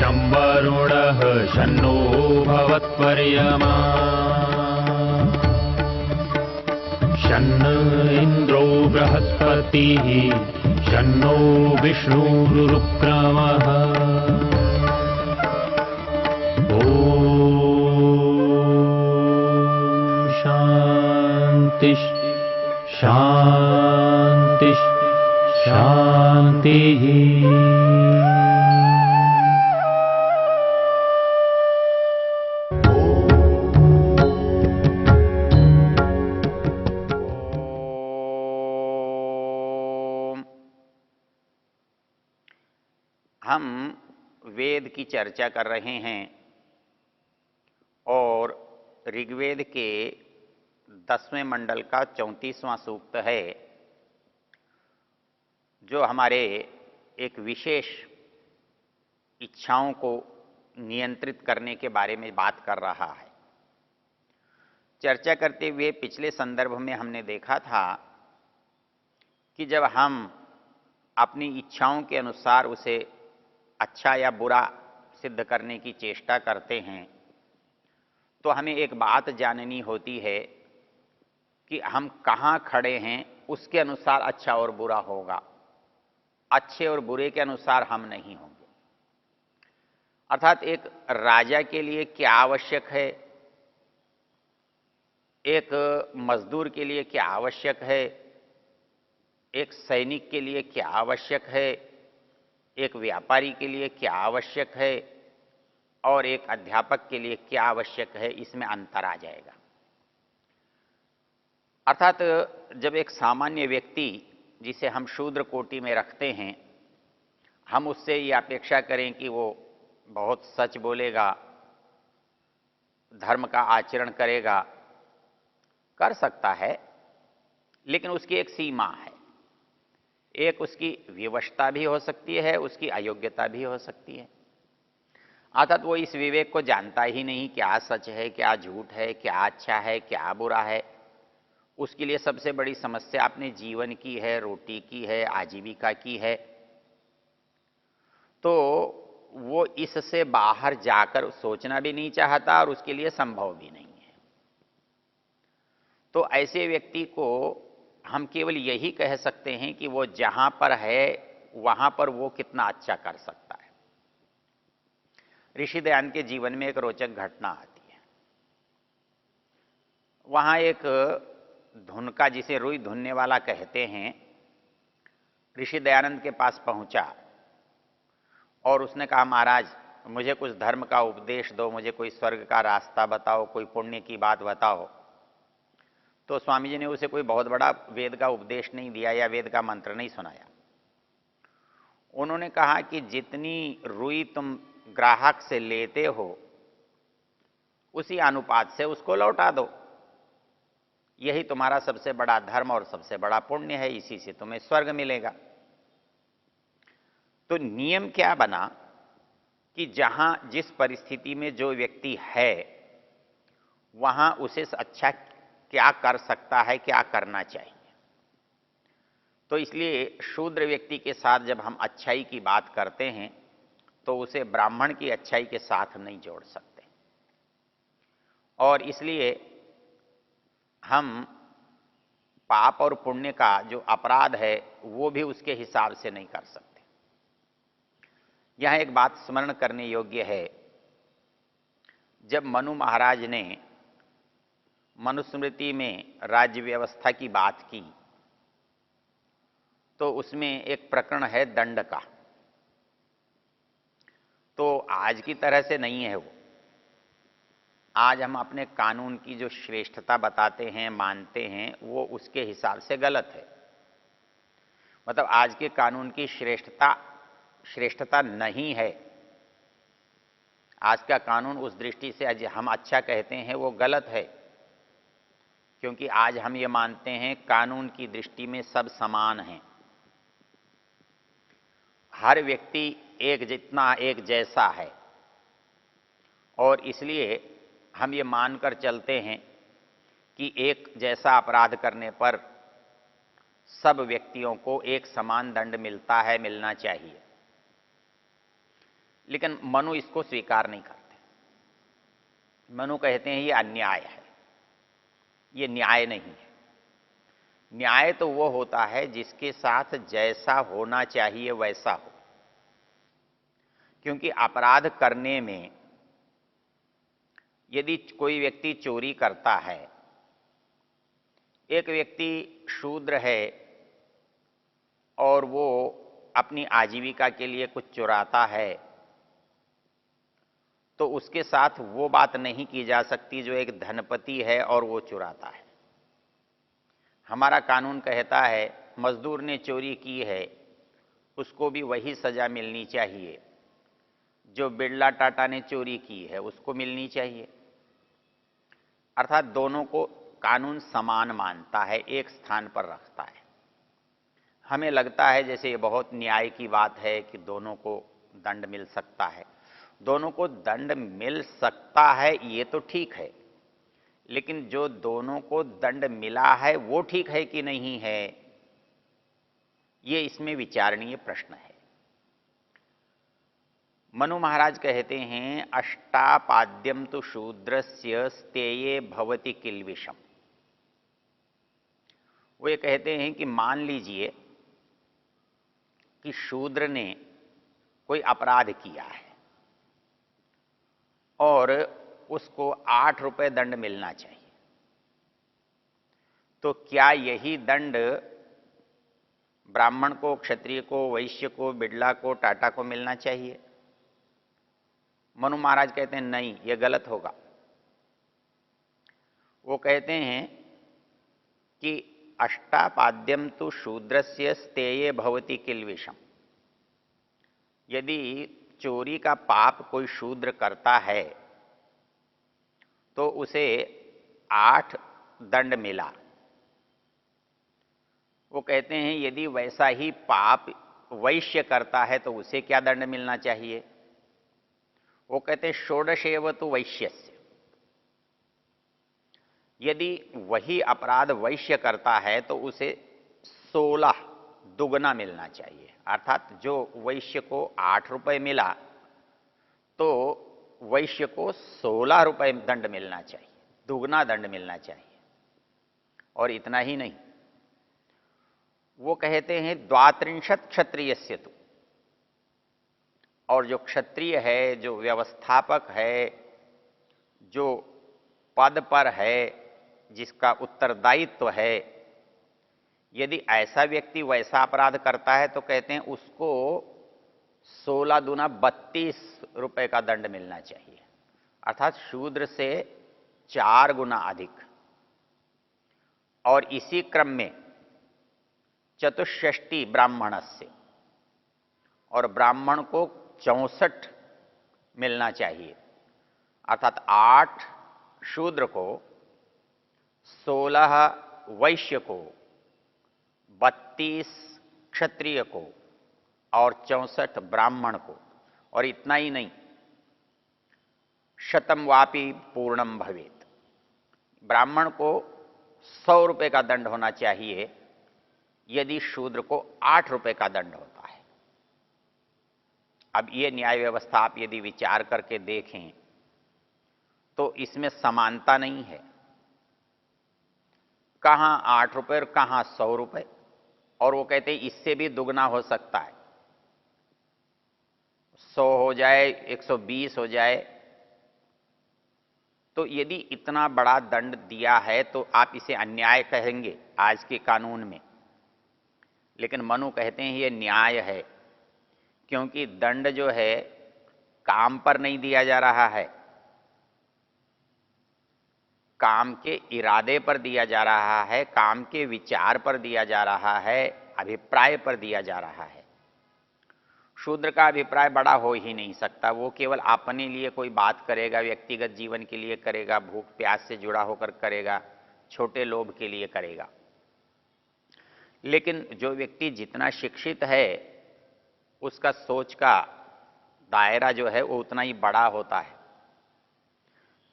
शं वरुणः शन्नो भवत्पर्यमा शन्न इन्द्रो बृहस्पतिः शन्नो विष्णुरुक्रमः ॐ शान्ति शान्ति शान्तिः। हम वेद की चर्चा कर रहे हैं और ऋग्वेद के 10वें मंडल का 34वां सूक्त है, जो हमारे एक विशेष इच्छाओं को नियंत्रित करने के बारे में बात कर रहा है। चर्चा करते हुए पिछले संदर्भ में हमने देखा था कि जब हम अपनी इच्छाओं के अनुसार उसे अच्छा या बुरा सिद्ध करने की चेष्टा करते हैं तो हमें एक बात जाननी होती है कि हम कहाँ खड़े हैं, उसके अनुसार अच्छा और बुरा होगा, अच्छे और बुरे के अनुसार हम नहीं होंगे। अर्थात एक राजा के लिए क्या आवश्यक है, एक मजदूर के लिए क्या आवश्यक है, एक सैनिक के लिए क्या आवश्यक है, एक व्यापारी के लिए क्या आवश्यक है और एक अध्यापक के लिए क्या आवश्यक है, इसमें अंतर आ जाएगा। अर्थात जब एक सामान्य व्यक्ति जिसे हम शूद्र कोटि में रखते हैं, हम उससे ये अपेक्षा करें कि वो बहुत सच बोलेगा, धर्म का आचरण करेगा, कर सकता है, लेकिन उसकी एक सीमा है। एक उसकी विवशता भी हो सकती है, उसकी अयोग्यता भी हो सकती है। अर्थात वो इस विवेक को जानता ही नहीं, क्या सच है, क्या झूठ है, क्या अच्छा है, क्या बुरा है। उसके लिए सबसे बड़ी समस्या अपने जीवन की है, रोटी की है, आजीविका की है। तो वो इससे बाहर जाकर सोचना भी नहीं चाहता और उसके लिए संभव भी नहीं है। तो ऐसे व्यक्ति को हम केवल यही कह सकते हैं कि वो जहां पर है वहां पर वो कितना अच्छा कर सकता है। ऋषि दयानंद के जीवन में एक रोचक घटना आती है। वहां एक धुनका, जिसे रुई धुनने वाला कहते हैं, ऋषि दयानंद के पास पहुंचा और उसने कहा, महाराज मुझे कुछ धर्म का उपदेश दो, मुझे कोई स्वर्ग का रास्ता बताओ, कोई पुण्य की बात बताओ। तो स्वामी जी ने उसे कोई बहुत बड़ा वेद का उपदेश नहीं दिया या वेद का मंत्र नहीं सुनाया। उन्होंने कहा कि जितनी रुई तुम ग्राहक से लेते हो उसी अनुपात से उसको लौटा दो। यही तुम्हारा सबसे बड़ा धर्म और सबसे बड़ा पुण्य है, इसी से तुम्हें स्वर्ग मिलेगा। तो नियम क्या बना कि जहां जिस परिस्थिति में जो व्यक्ति है वहां उसे अच्छा क्या कर सकता है, क्या करना चाहिए। तो इसलिए शूद्र व्यक्ति के साथ जब हम अच्छाई की बात करते हैं तो उसे ब्राह्मण की अच्छाई के साथ नहीं जोड़ सकते, और इसलिए हम पाप और पुण्य का जो अपराध है वो भी उसके हिसाब से नहीं कर सकते। यह एक बात स्मरण करने योग्य है। जब मनु महाराज ने मनुस्मृति में राज्य व्यवस्था की बात की तो उसमें एक प्रकरण है दंड का। तो आज की तरह से नहीं है वो। आज हम अपने कानून की जो श्रेष्ठता बताते हैं, मानते हैं, वो उसके हिसाब से गलत है। मतलब आज के कानून की श्रेष्ठता नहीं है। आज का कानून उस दृष्टि से आज हम अच्छा कहते हैं वो गलत है, क्योंकि आज हम ये मानते हैं कानून की दृष्टि में सब समान हैं। हर व्यक्ति एक जितना एक जैसा है, और इसलिए हम ये मानकर चलते हैं कि एक जैसा अपराध करने पर सब व्यक्तियों को एक समान दंड मिलता है, मिलना चाहिए। लेकिन मनु इसको स्वीकार नहीं करते। मनु कहते हैं ये अन्याय है, ये न्याय नहीं है। न्याय तो वो होता है जिसके साथ जैसा होना चाहिए वैसा हो। क्योंकि अपराध करने में यदि कोई व्यक्ति चोरी करता है, एक व्यक्ति शूद्र है और वो अपनी आजीविका के लिए कुछ चुराता है, तो उसके साथ वो बात नहीं की जा सकती जो एक धनपति है और वो चुराता है। हमारा कानून कहता है मजदूर ने चोरी की है, उसको भी वही सजा मिलनी चाहिए जो बिरला टाटा ने चोरी की है उसको मिलनी चाहिए। अर्थात दोनों को कानून समान मानता है, एक स्थान पर रखता है। हमें लगता है जैसे ये बहुत न्याय की बात है कि दोनों को दंड मिल सकता है। दोनों को दंड मिल सकता है ये तो ठीक है, लेकिन जो दोनों को दंड मिला है वो ठीक है कि नहीं है, ये इसमें विचारणीय प्रश्न है। मनु महाराज कहते हैं अष्टापाद्यम तो शूद्रस्य स्तेये भवति किल्विषम। वो ये कहते हैं कि मान लीजिए कि शूद्र ने कोई अपराध किया है और उसको 8 रुपए दंड मिलना चाहिए, तो क्या यही दंड ब्राह्मण को, क्षत्रिय को, वैश्य को, बिड़ला को, टाटा को मिलना चाहिए? मनु महाराज कहते हैं नहीं, यह गलत होगा। वो कहते हैं कि अष्टापाद्यम तो शूद्रस्य स्तेये भवति किल्विषम। यदि चोरी का पाप कोई शूद्र करता है तो उसे 8 दंड मिला। वो कहते हैं यदि वैसा ही पाप वैश्य करता है तो उसे क्या दंड मिलना चाहिए? वो कहते हैं षोडशेव तो वैश्यस्य। यदि वही अपराध वैश्य करता है तो उसे 16 दुगना मिलना चाहिए। अर्थात जो वैश्य को 8 रुपए मिला तो वैश्य को 16 रुपए दंड मिलना चाहिए, दुगना दंड मिलना चाहिए। और इतना ही नहीं, वो कहते हैं द्वात्रिंशत् क्षत्रियस्य तु। और जो क्षत्रिय है, जो व्यवस्थापक है, जो पद पर है, जिसका उत्तरदायित्व है, यदि ऐसा व्यक्ति वैसा अपराध करता है तो कहते हैं उसको 16 दूना 32 रुपए का दंड मिलना चाहिए। अर्थात शूद्र से 4 गुना अधिक। और इसी क्रम में चतुष्षष्टि ब्राह्मणस्य, और ब्राह्मण को 64 मिलना चाहिए। अर्थात 8 शूद्र को, 16 वैश्य को, 32 क्षत्रिय को और 64 ब्राह्मण को। और इतना ही नहीं, शतम वापि पूर्णम भवेत। ब्राह्मण को 100 रुपए का दंड होना चाहिए यदि शूद्र को 8 रुपए का दंड होता है। अब ये न्याय व्यवस्था आप यदि विचार करके देखें तो इसमें समानता नहीं है। कहां 8 रुपए और कहां 100 रुपए। और वो कहते हैं इससे भी दुगना हो सकता है, 100 हो जाए, 120 हो जाए। तो यदि इतना बड़ा दंड दिया है तो आप इसे अन्याय कहेंगे आज के कानून में। लेकिन मनु कहते हैं ये न्याय है, क्योंकि दंड जो है काम पर नहीं दिया जा रहा है, काम के इरादे पर दिया जा रहा है, काम के विचार पर दिया जा रहा है, अभिप्राय पर दिया जा रहा है। शूद्र का अभिप्राय बड़ा हो ही नहीं सकता। वो केवल अपने लिए कोई बात करेगा, व्यक्तिगत जीवन के लिए करेगा, भूख प्यास से जुड़ा होकर करेगा, छोटे लोभ के लिए करेगा। लेकिन जो व्यक्ति जितना शिक्षित है उसका सोच का दायरा जो है वो उतना ही बड़ा होता है।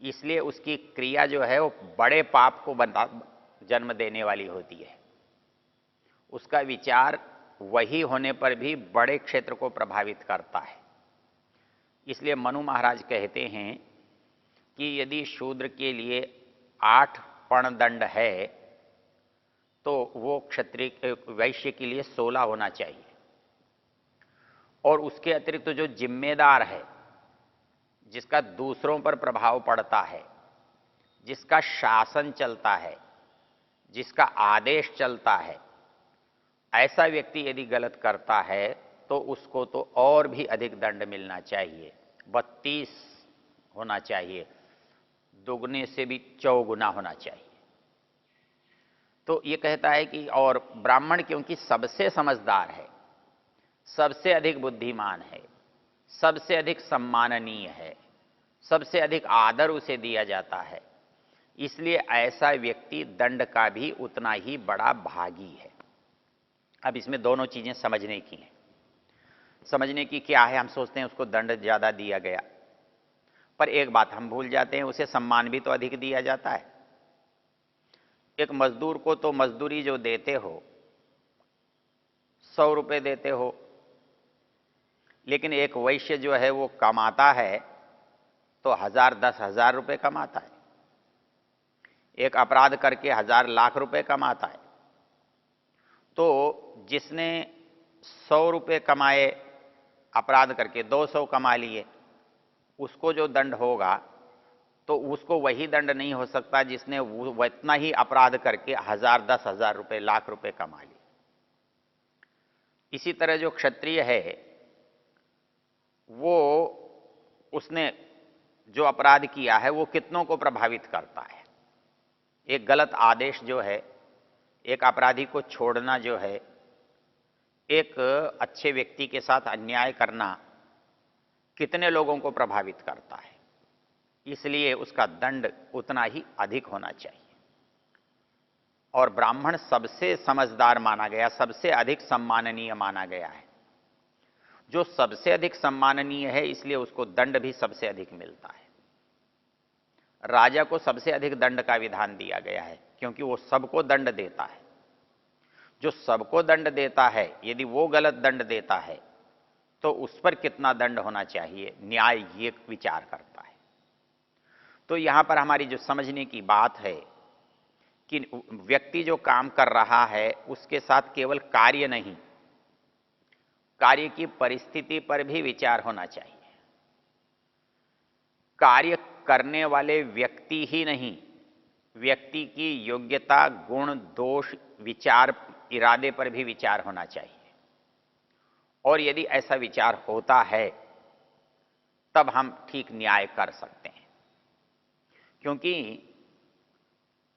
इसलिए उसकी क्रिया जो है वो बड़े पाप को जन्म देने वाली होती है। उसका विचार वही होने पर भी बड़े क्षेत्र को प्रभावित करता है। इसलिए मनु महाराज कहते हैं कि यदि शूद्र के लिए 8 पण दंड है तो वो क्षत्रिय वैश्य के लिए 16 होना चाहिए। और उसके अतिरिक्त तो जो जिम्मेदार है, जिसका दूसरों पर प्रभाव पड़ता है, जिसका शासन चलता है, जिसका आदेश चलता है, ऐसा व्यक्ति यदि गलत करता है तो उसको तो और भी अधिक दंड मिलना चाहिए, 32 होना चाहिए, दोगुने से भी चौगुना होना चाहिए। तो ये कहता है कि और ब्राह्मण क्योंकि सबसे समझदार है, सबसे अधिक बुद्धिमान है, सबसे अधिक सम्माननीय है, सबसे अधिक आदर उसे दिया जाता है, इसलिए ऐसा व्यक्ति दंड का भी उतना ही बड़ा भागी है। अब इसमें दोनों चीजें समझने की हैं। समझने की क्या है, हम सोचते हैं उसको दंड ज्यादा दिया गया, पर एक बात हम भूल जाते हैं, उसे सम्मान भी तो अधिक दिया जाता है। एक मजदूर को तो मजदूरी जो देते हो 100 रुपए देते हो, लेकिन एक वैश्य जो है वो कमाता है तो 1000 10,000 रुपए कमाता है, एक अपराध करके 1000 लाख रुपए कमाता है। तो जिसने 100 रुपए कमाए अपराध करके 200 कमा लिए, उसको जो दंड होगा तो उसको वही दंड नहीं हो सकता जिसने वो इतना ही अपराध करके 1000 10,000 रुपए लाख रुपए कमा लिए। इसी तरह जो क्षत्रिय है वो उसने जो अपराध किया है वो कितनों को प्रभावित करता है। एक गलत आदेश जो है, एक अपराधी को छोड़ना जो है, एक अच्छे व्यक्ति के साथ अन्याय करना कितने लोगों को प्रभावित करता है, इसलिए उसका दंड उतना ही अधिक होना चाहिए। और ब्राह्मण सबसे समझदार माना गया, सबसे अधिक सम्माननीय माना गया है। जो सबसे अधिक सम्माननीय है इसलिए उसको दंड भी सबसे अधिक मिलता है। राजा को सबसे अधिक दंड का विधान दिया गया है क्योंकि वो सबको दंड देता है। जो सबको दंड देता है यदि वो गलत दंड देता है तो उस पर कितना दंड होना चाहिए, न्याय ये विचार करता है। तो यहां पर हमारी जो समझने की बात है कि व्यक्ति जो काम कर रहा है उसके साथ केवल कार्य नहीं, कार्य की परिस्थिति पर भी विचार होना चाहिए। कार्य करने वाले व्यक्ति ही नहीं, व्यक्ति की योग्यता, गुण, दोष, विचार, इरादे पर भी विचार होना चाहिए। और यदि ऐसा विचार होता है तब हम ठीक न्याय कर सकते हैं। क्योंकि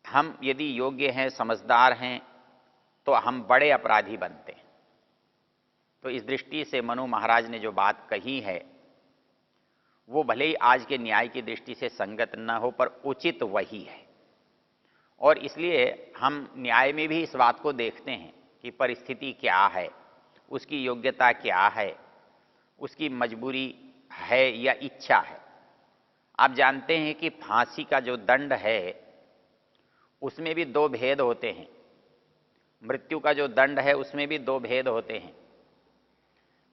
हम यदि योग्य हैं, समझदार हैं, तो हम बड़े अपराधी बनते हैं। तो इस दृष्टि से मनु महाराज ने जो बात कही है वो भले ही आज के न्याय की दृष्टि से संगत न हो पर उचित वही है। और इसलिए हम न्याय में भी इस बात को देखते हैं कि परिस्थिति क्या है, उसकी योग्यता क्या है, उसकी मजबूरी है या इच्छा है। आप जानते हैं कि फांसी का जो दंड है उसमें भी 2 भेद होते हैं। मृत्यु का जो दंड है उसमें भी 2 भेद होते हैं।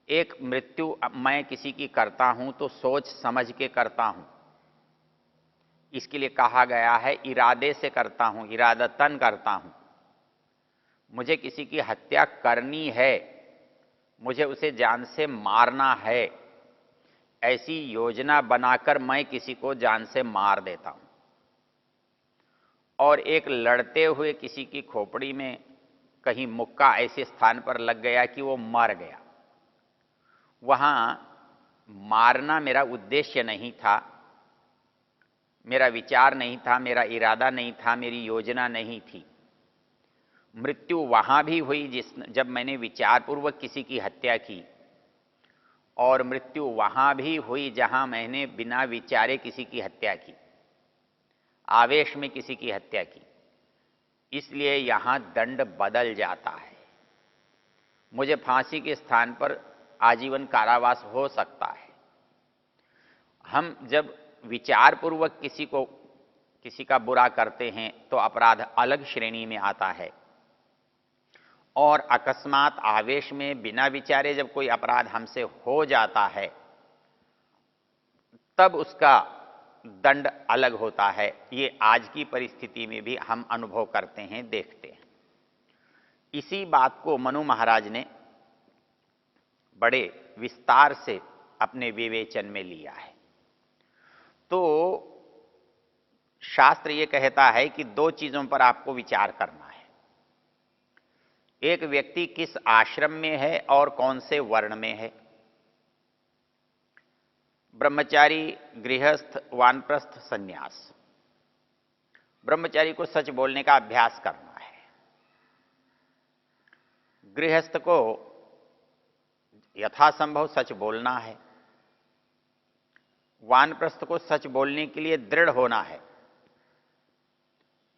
एक मृत्यु मैं किसी की करता हूं तो सोच समझ के करता हूं, इसके लिए कहा गया है इरादे से करता हूं, इरादतन करता हूं। मुझे किसी की हत्या करनी है, मुझे उसे जान से मारना है, ऐसी योजना बनाकर मैं किसी को जान से मार देता हूं। और एक लड़ते हुए किसी की खोपड़ी में कहीं मुक्का ऐसे स्थान पर लग गया कि वो मर गया। वहां मारना मेरा उद्देश्य नहीं था, मेरा विचार नहीं था, मेरा इरादा नहीं था, मेरी योजना नहीं थी। मृत्यु वहां भी हुई जब मैंने विचारपूर्वक किसी की हत्या की, और मृत्यु वहां भी हुई जहां मैंने बिना विचारे किसी की हत्या की, आवेश में किसी की हत्या की। इसलिए यहां दंड बदल जाता है। मुझे फांसी के स्थान पर आजीवन कारावास हो सकता है। हम जब विचारपूर्वक किसी का बुरा करते हैं तो अपराध अलग श्रेणी में आता है, और अकस्मात आवेश में बिना विचारे जब कोई अपराध हमसे हो जाता है तब उसका दंड अलग होता है। ये आज की परिस्थिति में भी हम अनुभव करते हैं, देखते हैं। इसी बात को मनु महाराज ने बड़े विस्तार से अपने विवेचन में लिया है। तो शास्त्र ये कहता है कि दो चीजों पर आपको विचार करना है। एक व्यक्ति किस आश्रम में है और कौन से वर्ण में है। ब्रह्मचारी, गृहस्थ, वानप्रस्थ, सन्यास। ब्रह्मचारी को सच बोलने का अभ्यास करना है। गृहस्थ को यथासंभव सच बोलना है। वानप्रस्थ को सच बोलने के लिए दृढ़ होना है।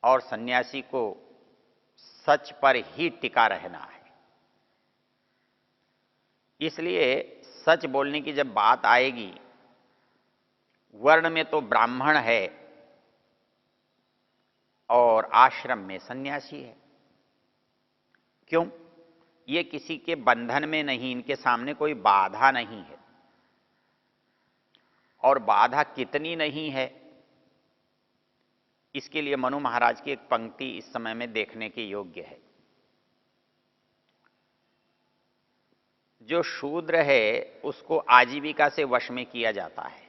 और सन्यासी को सच पर ही टिका रहना है। इसलिए सच बोलने की जब बात आएगी, वर्ण में तो ब्राह्मण है और आश्रम में सन्यासी है। क्यों? ये किसी के बंधन में नहीं, इनके सामने कोई बाधा नहीं है। और बाधा कितनी नहीं है, इसके लिए मनु महाराज की एक पंक्ति इस समय में देखने के योग्य है। जो शूद्र है उसको आजीविका से वश में किया जाता है।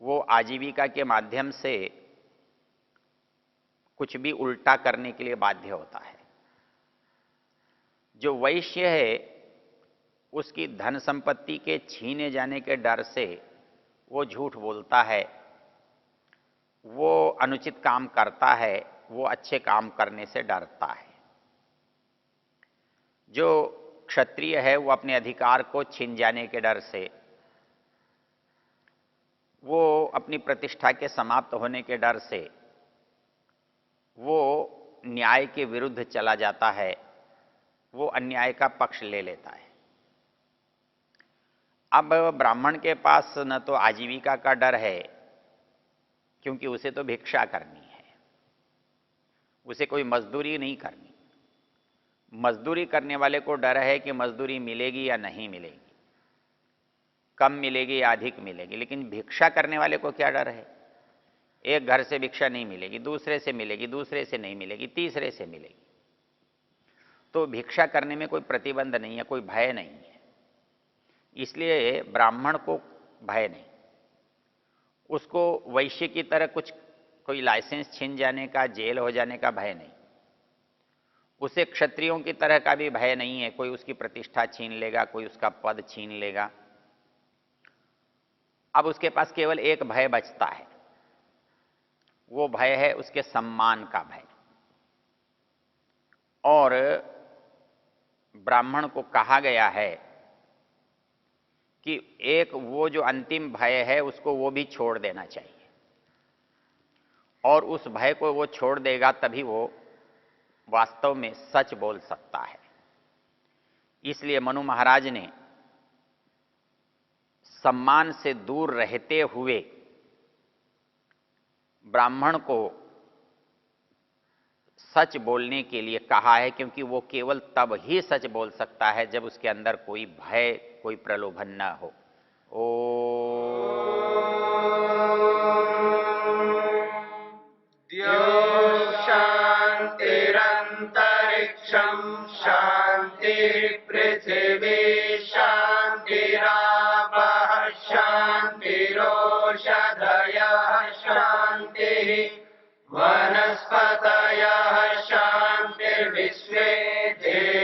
वो आजीविका के माध्यम से कुछ भी उल्टा करने के लिए बाध्य होता है। जो वैश्य है उसकी धन संपत्ति के छीने जाने के डर से वो झूठ बोलता है, वो अनुचित काम करता है, वो अच्छे काम करने से डरता है। जो क्षत्रिय है वो अपने अधिकार को छीन जाने के डर से, वो अपनी प्रतिष्ठा के समाप्त होने के डर से वो न्याय के विरुद्ध चला जाता है, वो अन्याय का पक्ष ले लेता है। अब ब्राह्मण के पास न तो आजीविका का डर है, क्योंकि उसे तो भिक्षा करनी है, उसे कोई मजदूरी नहीं करनी। मजदूरी करने वाले को डर है कि मजदूरी मिलेगी या नहीं मिलेगी, कम मिलेगी या अधिक मिलेगी। लेकिन भिक्षा करने वाले को क्या डर है? एक घर से भिक्षा नहीं मिलेगी, दूसरे से मिलेगी, दूसरे से नहीं मिलेगी, तीसरे से मिलेगी। तो भिक्षा करने में कोई प्रतिबंध नहीं है, कोई भय नहीं है। इसलिए ब्राह्मण को भय नहीं। उसको वैश्य की तरह कुछ कोई लाइसेंस छीन जाने का, जेल हो जाने का भय नहीं। उसे क्षत्रियों की तरह का भी भय नहीं है, कोई उसकी प्रतिष्ठा छीन लेगा, कोई उसका पद छीन लेगा। अब उसके पास केवल एक भय बचता है, वो भय है उसके सम्मान का भय। और ब्राह्मण को कहा गया है कि एक वो जो अंतिम भय है उसको वो भी छोड़ देना चाहिए, और उस भय को वो छोड़ देगा तभी वो वास्तव में सच बोल सकता है। इसलिए मनु महाराज ने सम्मान से दूर रहते हुए ब्राह्मण को सच बोलने के लिए कहा है, क्योंकि वो केवल तब ही सच बोल सकता है जब उसके अंदर कोई भय, कोई प्रलोभन न हो। शांतिरंतरिक्षं शांति पृथिवी शांतिरापः शांतिरोषधयः शांतिः वनस्पतयः शांतिर्विश्वे देवा